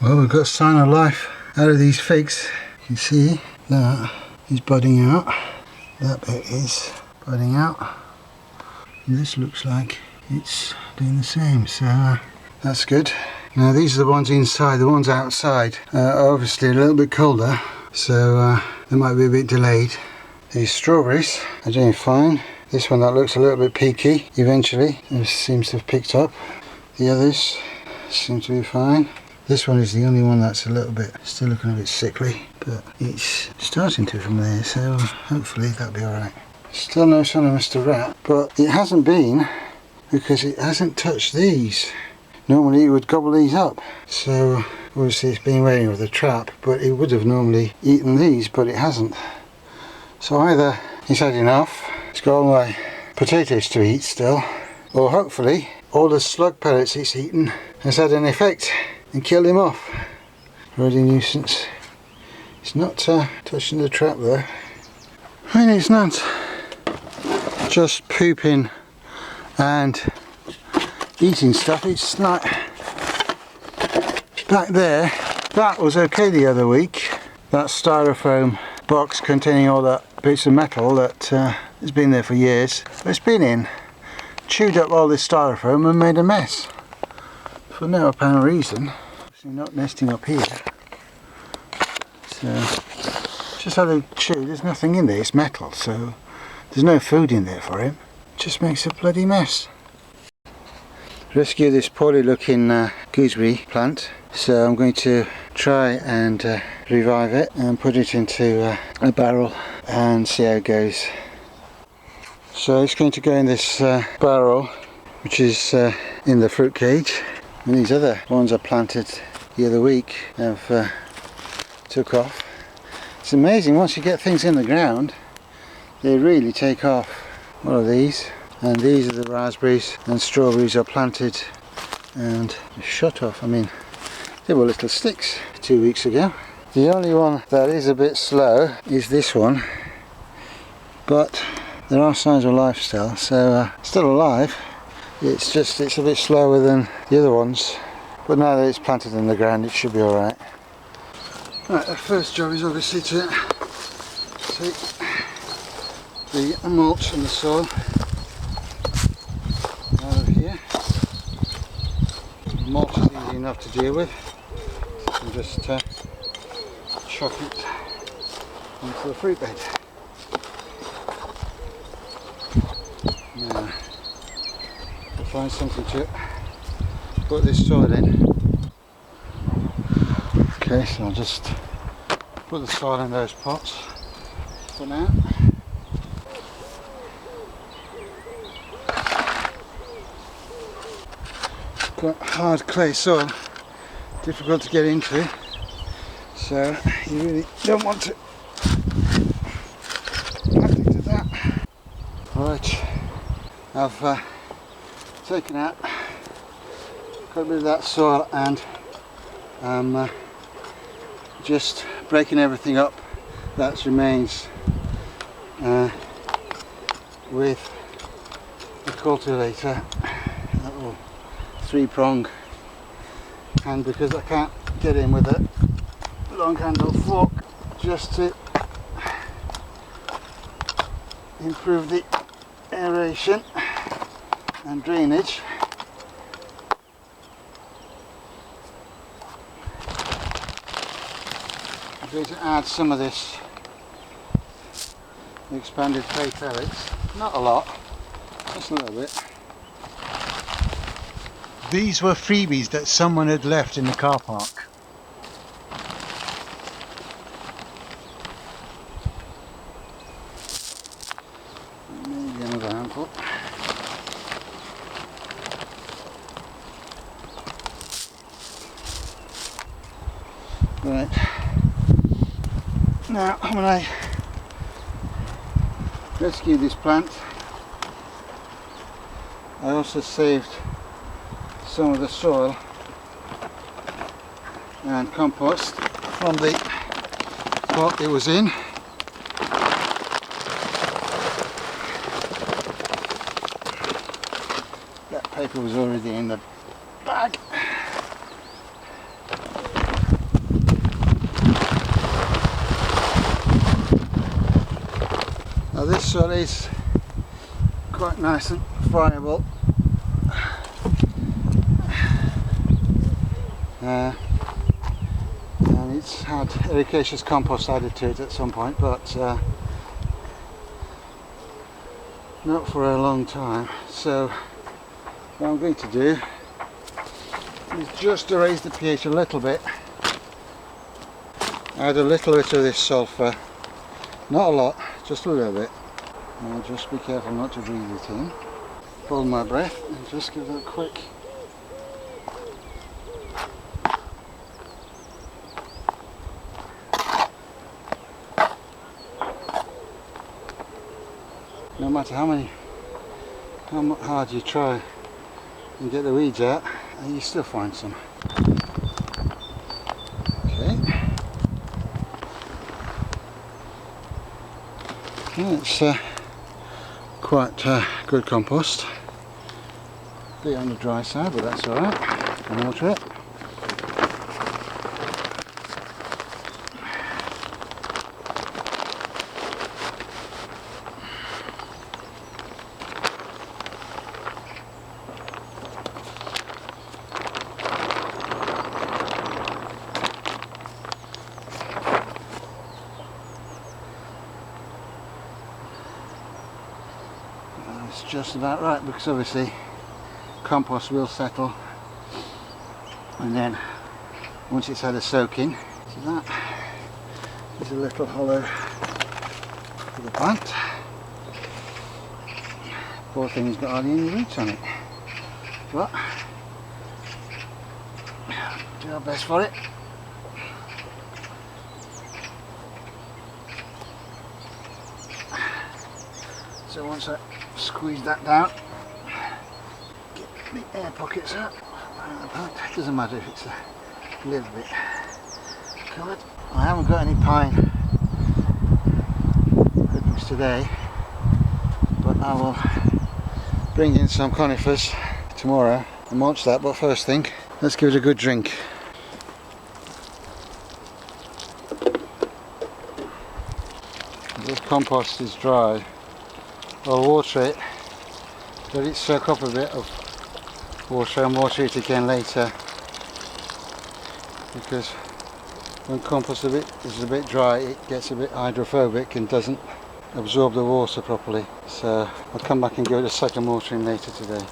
Well, we've got a sign of life out of these figs. You can see that is budding out. That bit is budding out. And this looks like it's doing the same, so that's good. Now these are the ones inside. The ones outside are obviously a little bit colder, so they might be a bit delayed. These strawberries are doing fine. This one that looks a little bit peaky eventually, it seems to have picked up. The others seem to be fine. This one is the only one that's a little bit, still looking a bit sickly, but it's starting to from there, so hopefully that'll be alright. Still no sign of Mr. Rat, but it hasn't been because it hasn't touched these. Normally it would gobble these up, so obviously it's been waiting with the trap, but it would have normally eaten these, but it hasn't. So either he's had enough, it's got all my potatoes to eat still, or hopefully all the slug pellets it's eaten has had an effect and killed him off. Really nuisance. It's not touching the trap though. I mean, it's not just pooping and eating stuff, it's like back there. That was okay the other week. That styrofoam box containing all that bits of metal that has been there for years. It's been in, chewed up all this styrofoam and made a mess for no apparent reason. Obviously not nesting up here. So just how they chew, there's nothing in there, it's metal, so there's no food in there for him. It just makes a bloody mess. Rescue this poorly looking gooseberry plant, so I'm going to try and revive it and put it into a barrel and see how it goes. So it's going to go in this barrel, which is in the fruit cage, and these other ones I planted the other week have took off. It's amazing, once you get things in the ground they really take off. One of these, and these are the raspberries and strawberries are planted and shut off. I mean, they were little sticks 2 weeks ago. The only one that is a bit slow is this one, but there are signs of life still, so still alive. It's just, it's a bit slower than the other ones, but now that it's planted in the ground it should be alright. Right, the first job is obviously to take the mulch and the soil out of here. The mulch is easy enough to deal with, so you can just chuck it into the fruit bed. Now, I'll find something to put this soil in. Okay, so I'll just put the soil in those pots for now. Got hard clay soil, difficult to get into, so you really don't want to plant into that. Right, I've taken out quite a bit of that soil and I'm just breaking everything up that remains with the cultivator, that little 3-prong, and because I can't get in with a long handled fork, just to improve the aeration and drainage. I'm going to add some of this expanded clay pellets, not a lot, just a little bit. These were freebies that someone had left in the car park. Maybe another handful. Right. Now, when I rescued this plant, I also saved some of the soil and compost from the pot it was in. That paper was already in the bag. soil is quite nice and friable. And it's had ericaceous compost added to it at some point, but not for a long time. So what I'm going to do is just to raise the pH a little bit, add a little bit of this sulphur, not a lot, just a little bit. I'll just be careful not to breathe it in. Hold my breath and just give it a quick. No matter how hard you try and get the weeds out, you still find some. Okay. It's quite good compost. A bit on the dry side, but that's alright. Can water it. It's just about right, because obviously compost will settle, and then once it's had a soaking, so that is a little hollow for the plant. Poor thing's got hardly any roots on it, but do our best for it. So once I squeeze that down, get the air pockets out, it doesn't matter if it's a little bit covered. I haven't got any pine clippings today, but I will bring in some conifers tomorrow and mulch that. But first thing, let's give it a good drink. This compost is dry. I'll water it, let it soak up a bit of water and water it again later, because when compost is a bit dry, it gets a bit hydrophobic and doesn't absorb the water properly. So I'll come back and give it a second watering later today.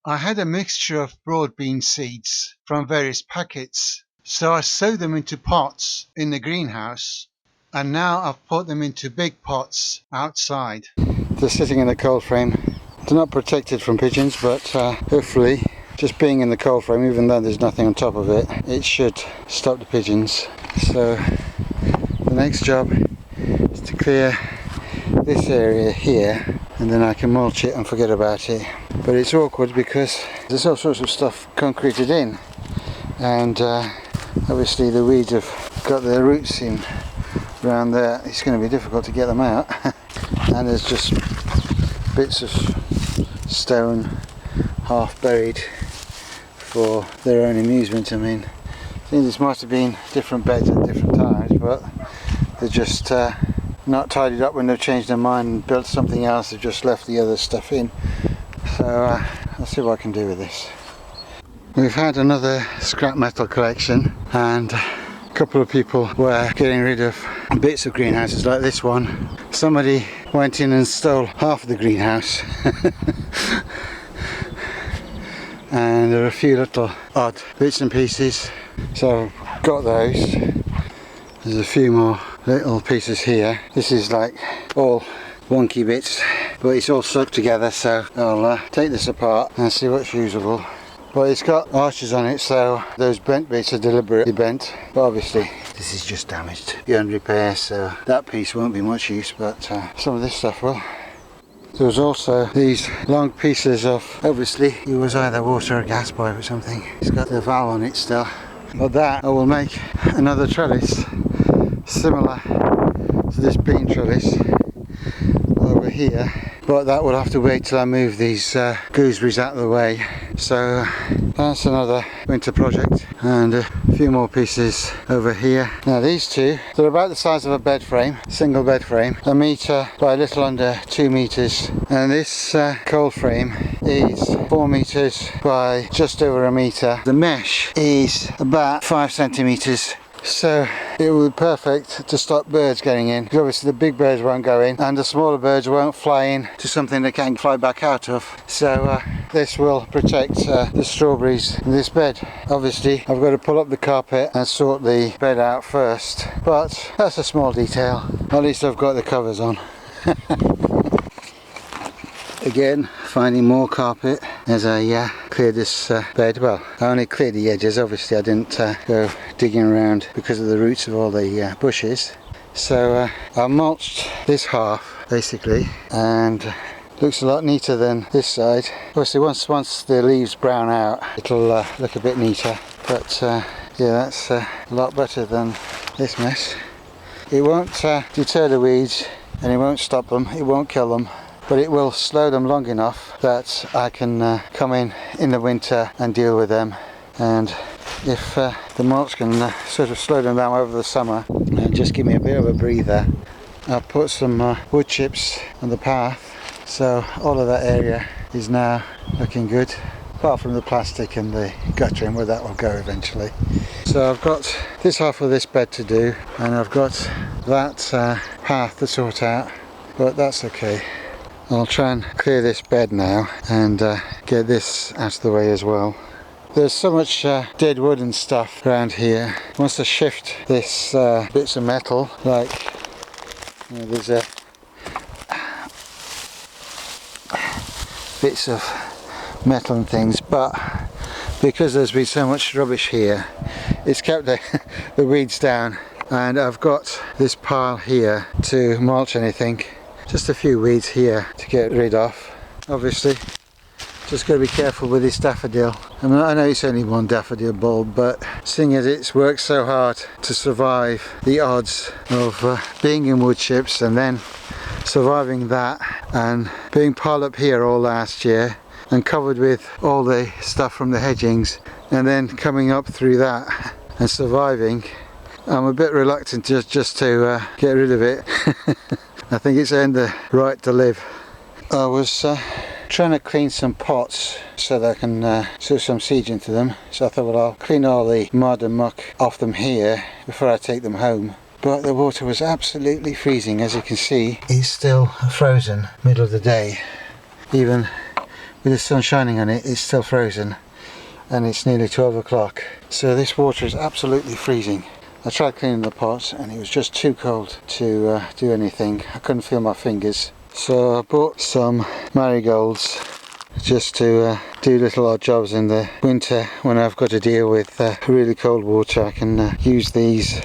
I had a mixture of broad bean seeds from various packets, so I sowed them into pots in the greenhouse. And now I've put them into big pots outside. They're sitting in the cold frame. They're not protected from pigeons, but hopefully just being in the cold frame, even though there's nothing on top of it, it should stop the pigeons. So the next job is to clear this area here, and then I can mulch it and forget about it. But it's awkward because there's all sorts of stuff concreted in, and obviously the weeds have got their roots in around there. It's going to be difficult to get them out. And there's just bits of stone half buried for their own amusement. I mean, I think this might have been different beds at different times, but they're just not tidied up when they've changed their mind and built something else. They've just left the other stuff in. So I'll see what I can do with this. We've had another scrap metal collection, and a couple of people were getting rid of bits of greenhouses like this one. Somebody went in and stole half of the greenhouse. And there are a few little odd bits and pieces, so I've got those. There's a few more little pieces here. This is like all wonky bits, but it's all stuck together, so I'll take this apart and see what's usable. But it's got arches on it, so those bent bits are deliberately bent, but obviously this is just damaged beyond repair, so that piece won't be much use, but some of this stuff will. There was also these long pieces of, obviously it was either water or gas pipe or something. It's got the valve on it still. But that I will make another trellis similar to this bean trellis over here, but that will have to wait till I move these gooseberries out of the way. So that's another winter project, and a few more pieces over here. Now these two, they're about the size of a bed frame, single bed frame, 1 metre by a little under 2 metres, and this cold frame is 4 metres by just over 1 metre. The mesh is about 5 centimetres. So it will be perfect to stop birds getting in, because obviously the big birds won't go in and the smaller birds won't fly in to something they can't fly back out of. So this will protect the strawberries in this bed. Obviously I've got to pull up the carpet and sort the bed out first, but that's a small detail. At least I've got the covers on. Again, finding more carpet as I clear this bed. Well, I only cleared the edges, obviously I didn't go digging around because of the roots of all the bushes. So I mulched this half basically, and looks a lot neater than this side. Obviously once the leaves brown out it'll look a bit neater, but yeah, that's a lot better than this mess. It won't deter the weeds and it won't stop them, it won't kill them, but it will slow them long enough that I can come in the winter and deal with them. And if the mulch can sort of slow them down over the summer and just give me a bit of a breather, I'll put some wood chips on the path, so all of that area is now looking good, apart from the plastic and the guttering where that will go eventually. So I've got this half of this bed to do, and I've got that path to sort out, but that's okay. I'll try and clear this bed now and get this out of the way as well. There's so much dead wood and stuff around here. Once I shift this bits of metal, like there's bits of metal and things, but because there's been so much rubbish here, it's kept the weeds down, and I've got this pile here to mulch anything. Just a few weeds here to get rid of. Obviously, just got to be careful with this daffodil. I mean, I know it's only one daffodil bulb, but seeing as it's worked so hard to survive the odds of being in wood chips and then surviving that and being piled up here all last year and covered with all the stuff from the hedgings, and then coming up through that and surviving, I'm a bit reluctant just to get rid of it. I think it's earned the right to live. I was trying to clean some pots so that I can sow some seeds into them. So I thought, well, I'll clean all the mud and muck off them here before I take them home. But the water was absolutely freezing. As you can see, it's still frozen middle of the day. Even with the sun shining on it, it's still frozen. And it's nearly 12 o'clock. So this water is absolutely freezing. I tried cleaning the pots and it was just too cold to do anything. I couldn't feel my fingers. So I bought some marigolds just to do little odd jobs in the winter when I've got to deal with really cold water. I can use these.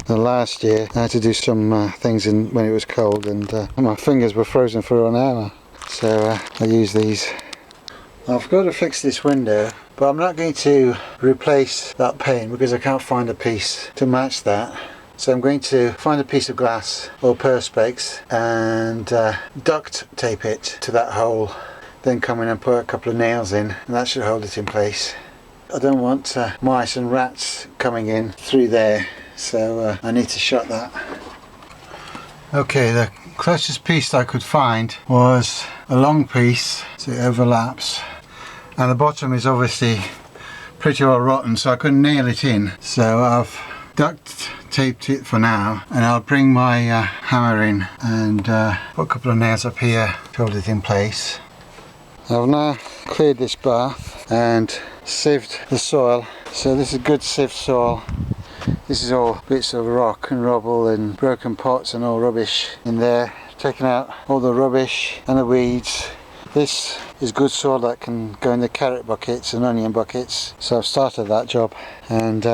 Last year I had to do some things when it was cold, and my fingers were frozen for an hour. So I use these. I've got to fix this window, but I'm not going to replace that pane because I can't find a piece to match that. So I'm going to find a piece of glass or perspex and duct tape it to that hole, then come in and put a couple of nails in, and that should hold it in place. I don't want mice and rats coming in through there, so I need to shut that. Okay, the closest piece I could find was a long piece, so it overlaps, and the bottom is obviously pretty well rotten, so I couldn't nail it in. So I've duct taped it for now, and I'll bring my hammer in and put a couple of nails up here to hold it in place. I've now cleared this bath and sieved the soil. So this is good sieved soil. This is all bits of rock and rubble and broken pots and all rubbish in there. Taking out all the rubbish and the weeds. This is good soil that can go in the carrot buckets and onion buckets. So I've started that job, and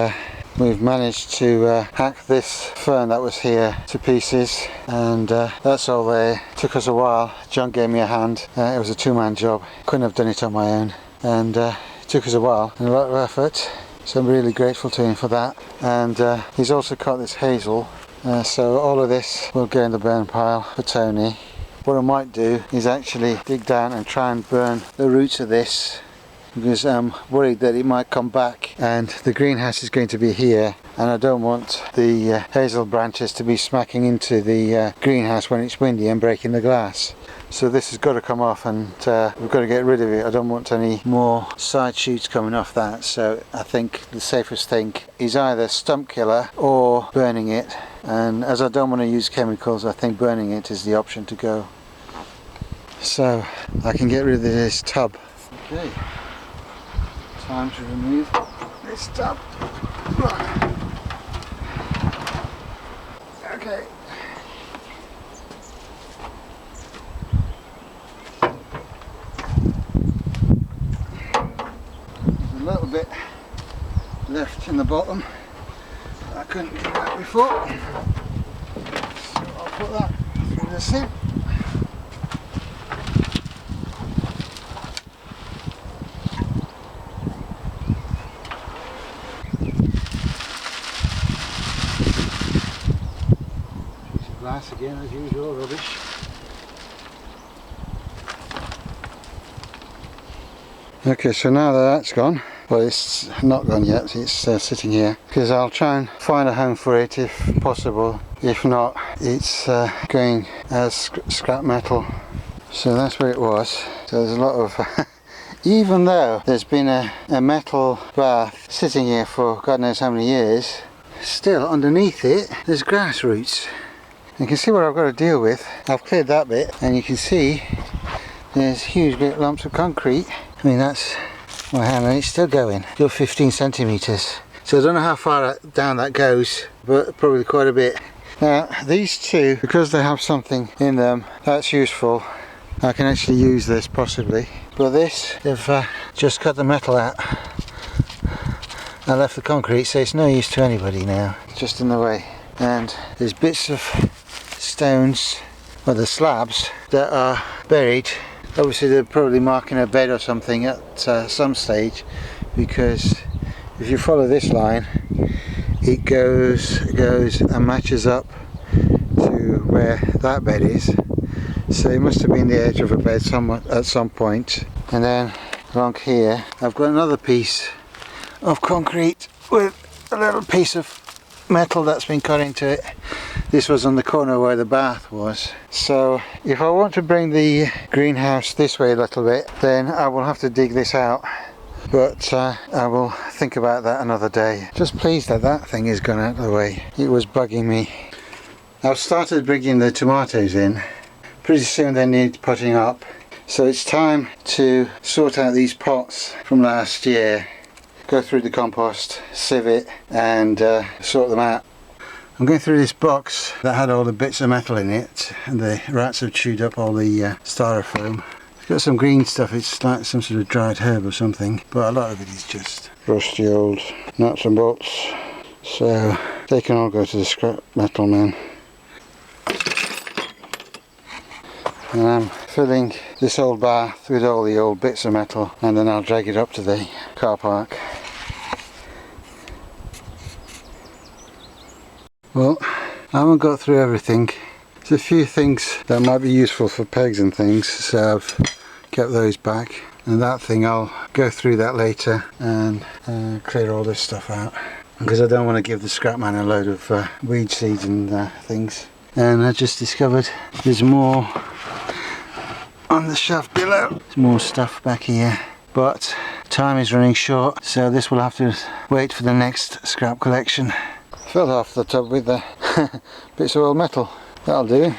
we've managed to hack this fern that was here to pieces, and that's all there. Took us a while. John gave me a hand. It was a two-man job. Couldn't have done it on my own, and it took us a while and a lot of effort. So I'm really grateful to him for that. And he's also cut this hazel. So all of this will go in the burn pile for Tony. what I might do is actually dig down and try and burn the roots of this, because I'm worried that it might come back, and the greenhouse is going to be here, and I don't want the hazel branches to be smacking into the greenhouse when it's windy and breaking the glass. So this has got to come off, and we've got to get rid of it. I don't want any more side shoots coming off that, so I think the safest thing is either stump killer or burning it, and as I don't want to use chemicals, I think burning it is the option to go. So I can get rid of this tub. Okay, time to remove this tub. Right. Okay. There's a little bit left in the bottom. I couldn't get that before. So I'll put that through the sieve. Glass again as usual, rubbish. Okay, so now that that's gone, well, it's not gone yet, it's sitting here, because I'll try and find a home for it if possible. If not, it's going as scrap metal. So that's where it was. So there's a lot of even though there's been a metal bath sitting here for God knows how many years, still underneath it there's grass roots. You can see what I've got to deal with. I've cleared that bit, and you can see there's huge great lumps of concrete. I mean, that's my hand, and it's still going, still 15 centimetres. So I don't know how far down that goes, but probably quite a bit. Now these two, because they have something in them that's useful, I can actually use this possibly. But this, they've just cut the metal out and left the concrete, so it's no use to anybody now. It's just in the way. And there's bits of stones, or the slabs, that are buried. Obviously they're probably marking a bed or something at some stage, because if you follow this line, it goes and matches up to where that bed is. So it must have been the edge of a bed somewhat at some point. And then along here I've got another piece of concrete with a little piece of metal that's been cut into it. This was on the corner where the bath was. So if I want to bring the greenhouse this way a little bit, then I will have to dig this out, but I will think about that another day. Just pleased that that thing is gone out of the way. It was bugging me. I've started bringing the tomatoes in. Pretty soon they need putting up, so it's time to sort out these pots from last year, go through the compost, sieve it, and sort them out. I'm going through this box that had all the bits of metal in it, and the rats have chewed up all the styrofoam. It's got some green stuff, it's like some sort of dried herb or something, but a lot of it is just rusty old nuts and bolts. So they can all go to the scrap metal man. And I'm filling this old bath with all the old bits of metal, and then I'll drag it up to the car park. Well, I haven't got through everything. There's a few things that might be useful for pegs and things, so I've kept those back. And that thing, I'll go through that later and clear all this stuff out, because I don't want to give the scrap man a load of weed seeds and things. And I just discovered there's more on the shelf below. There's more stuff back here, but time is running short, so this will have to wait for the next scrap collection. Filled half the tub with the bits of old metal. That'll do.